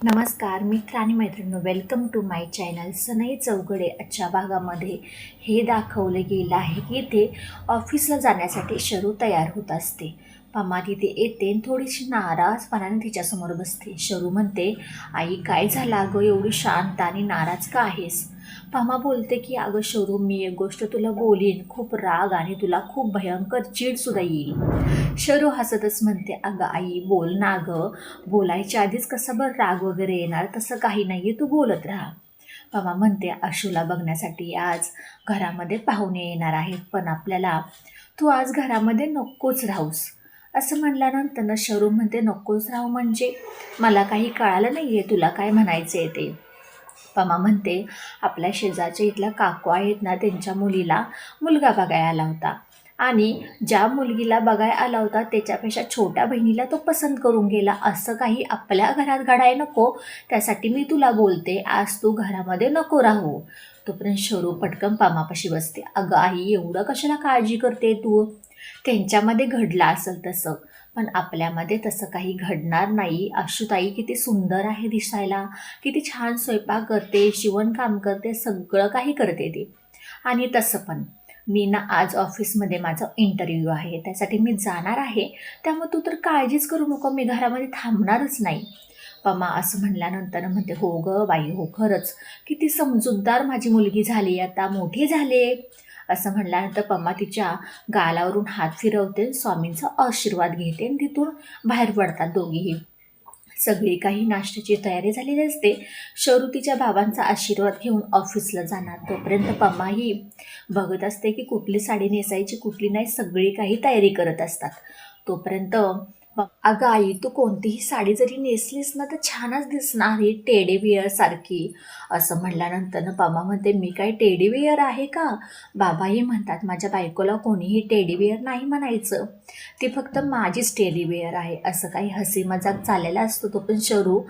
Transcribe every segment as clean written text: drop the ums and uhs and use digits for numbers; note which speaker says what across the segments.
Speaker 1: नमस्कार मित्र आणि मैत्रिणी, वेलकम टू माय चॅनल. सनई चौघडे आजच्या भागामध्ये हे दाखवले गेलं आहे की इथे ऑफिसला जाण्यासाठी शरू तयार होत असते. पमा तिथे येते आणि थोडीशी नाराजपणाने तिच्यासमोर बसते. शरू म्हणते, आई काय झालं अगं, एवढी शांत आणि नाराज का आहेस? पमा बोलते की अगं शरू, मी एक गोष्ट तुला बोलीन, खूप राग आणि तुला खूप भयंकर चीडसुद्धा येईल. शरू हसतच म्हणते, अगं आई बोल ना गं, बोलायच्या आधीच कसं बरं राग वगैरे येणार, तसं काही नाही आहे, तू बोलत राहा. पमा म्हणते, आशूला बघण्यासाठी आज घरामध्ये पाहुणे येणार आहेत, पण आपल्याला तू आज घरामध्ये नकोच राहूस. असं म्हणल्यानंतर ना शरू म्हणते, नकोच राहू म्हणजे मला काही कळालं नाही आहे, तुला काय म्हणायचं आहे ते. पमा म्हणते, आपल्या शेजारच्या इथल्या काकू आहेत ना, त्यांच्या मुलीला मुलगा बघायला आला होता आणि ज्या मुलगीला बघायला आला होता त्याच्यापेक्षा छोट्या बहिणीला तो पसंत करून गेला. असं काही आपल्या घरात घडायला नको, त्यासाठी मी तुला बोलते, आज तू घरामध्ये नको राहू. तोपर्यंत शरू पटकन पमापाशी बसते. अगं आई, एवढं कशाला काळजी करते तू? त्यांच्यामध्ये घडलं असेल तसं, पण आपल्यामध्ये तसं काही घडणार नाही. आशुताई किती सुंदर आहे दिसायला, किती छान स्वयंपाक करते, शिवणकाम करते, सगळं काही करते ती. आणि तसं पण मी ना आज ऑफिसमध्ये माझं इंटरव्ह्यू आहे, त्यासाठी मी जाणार आहे, त्यामुळे तू तर काळजीच करू नको, मी घरामध्ये थांबणारच नाही. पमा असं म्हणल्यानंतर म्हणते, हो गं बाई, हो खरंच किती समजूतदार माझी मुलगी झाली, आता मोठी झाली. असं म्हणल्यानंतर पमा तिच्या गालावरून हात फिरवते, स्वामींचा आशीर्वाद घेते आणि तिथून बाहेर पडतात दोघीही. सगळी काही नाश्त्याची तयारी झालेली असते. शरू तिच्या बाबांचा आशीर्वाद घेऊन ऑफिसला जाणार. तोपर्यंत पमाही बघत असते की कुठली साडी नेसायची, कुठली नाही, सगळी काही तयारी करत असतात. तोपर्यंत अगं आई, तू कोणतीही साडी जरी नेसलीस ना तर छानच दिसणार, ही टेडीबिअर सारखी. असं म्हणल्यानंतर पमा म्हणते, मी काय टेडीबिअर आहे का? बाबाही म्हणतात माझ्या बायकोला कोणीही टेडीबिअर नाही म्हणायचं, ती फक्त माझीच टेडीबिअर आहे. असं काही हसी मजाक चाललेला असतो. तो पण शरू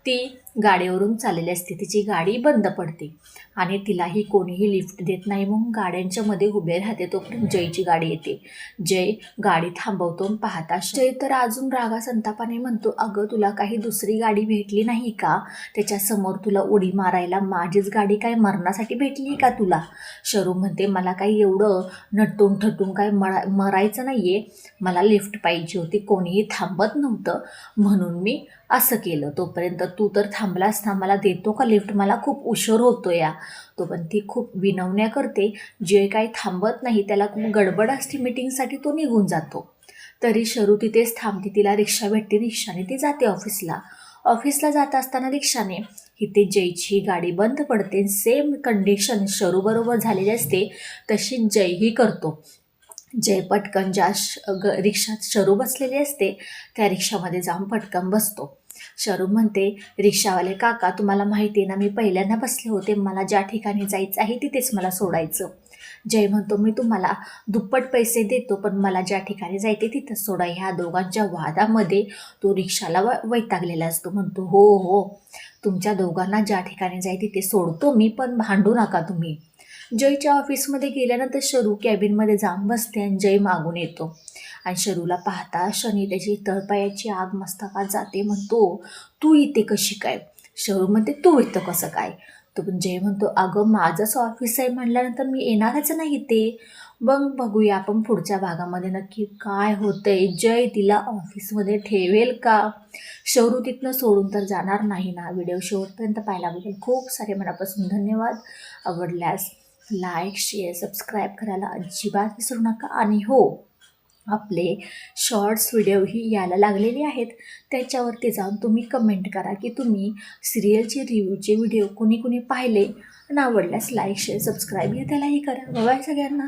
Speaker 1: ती गाडीवरून चाललेली असते, तिची गाडी बंद पडते आणि तिलाही कोणीही लिफ्ट देत नाही, म्हणून गाड्यांच्या मध्ये उभे राहते. तोपर्यंत जयची गाडी येते. जय गाडी थांबवतो, पाहता जय तर अजून रागा संतापाने म्हणतो, अगं तुला काही दुसरी गाडी भेटली नाही का त्याच्यासमोर तुला उडी मारायला? माझीच गाडी काय मरणासाठी भेटली का तुला? शरू म्हणते, मला काही एवढं नटून ठटून काय मरायचं नाही आहे, मला लिफ्ट पाहिजे होती, कोणीही थांबत नव्हतं म्हणून मी असं केलं. तोपर्यंत तू तर थांबलास ना, मला देतो का लिफ्ट, मला खूप उशीर होतो या. तो पण ती खूप विनवण्या करते. जे काही थांबत नाही, त्याला खूप गडबड असते मीटिंगसाठी, तो निघून जातो. तरी शरू तिथेच थांबते, तिला रिक्षा भेटते, रिक्षाने ती जाते ऑफिसला जात असताना रिक्षाने इथे जयची गाडी बंद पडते. सेम कंडिशन शरूबरोबर झालेली असते तशी जयही करतो. जय पटकन ज्या रिक्षात शरू बसलेली असते त्या रिक्षामध्ये जाऊन पटकन बसतो. शरू म्हणते, रिक्षावाले काका, तुम्हाला माहिती आहे ना, मी पहिल्यांदा बसले होते, मला ज्या ठिकाणी जायचं आहे तिथेच मला सोडायचं. जय म्हणतो, मी तुम्हाला दुप्पट पैसे देतो, पण मला ज्या ठिकाणी जायचे तिथंच सोडा. ह्या दोघांच्या वादामध्ये तो रिक्षाला वैतागलेला असतो. म्हणतो, हो हो, तुमच्या दोघांना ज्या ठिकाणी जाय तिथे सोडतो मी, पण भांडू नका तुम्ही. जयच्या ऑफिसमध्ये गेल्यानंतर शरू कॅबिनमध्ये जाऊन बसते आणि जय मागून येतो आणि शरूला पाहता क्षणी त्याची तळपायाची आग मस्तकात जाते. म्हणतो, तू इथे कशी काय? शरू म्हणते, तू इथं कसं काय? तो पण जय म्हणतो, अगं माझंच ऑफिस आहे म्हटल्यानंतर मी येणारच नाही ते. बघूया आपण पुढच्या भागामध्ये नक्की काय होतंय. जय तिला ऑफिसमध्ये ठेवेल का? शरू तिथनं सोडून तर जाणार नाही ना. व्हिडिओ शेवटपर्यंत पाहिल्याबद्दल खूप सारे मनापासून धन्यवाद. आवडल्यास लाईक, शेअर, सबस्क्राईब करायला अजिबात विसरू नका. आणि हो, आपले शॉर्ट्स व्हिडिओही यायला लागलेले आहेत, त्याच्यावरती जाऊन तुम्ही कमेंट करा की तुम्ही सिरियलचे रिव्ह्यूचे व्हिडिओ कुणी पाहिले आणि आवडल्यास लाईक, शेअर, सबस्क्राईब हे त्यालाही करा. बाय सगळ्यांना.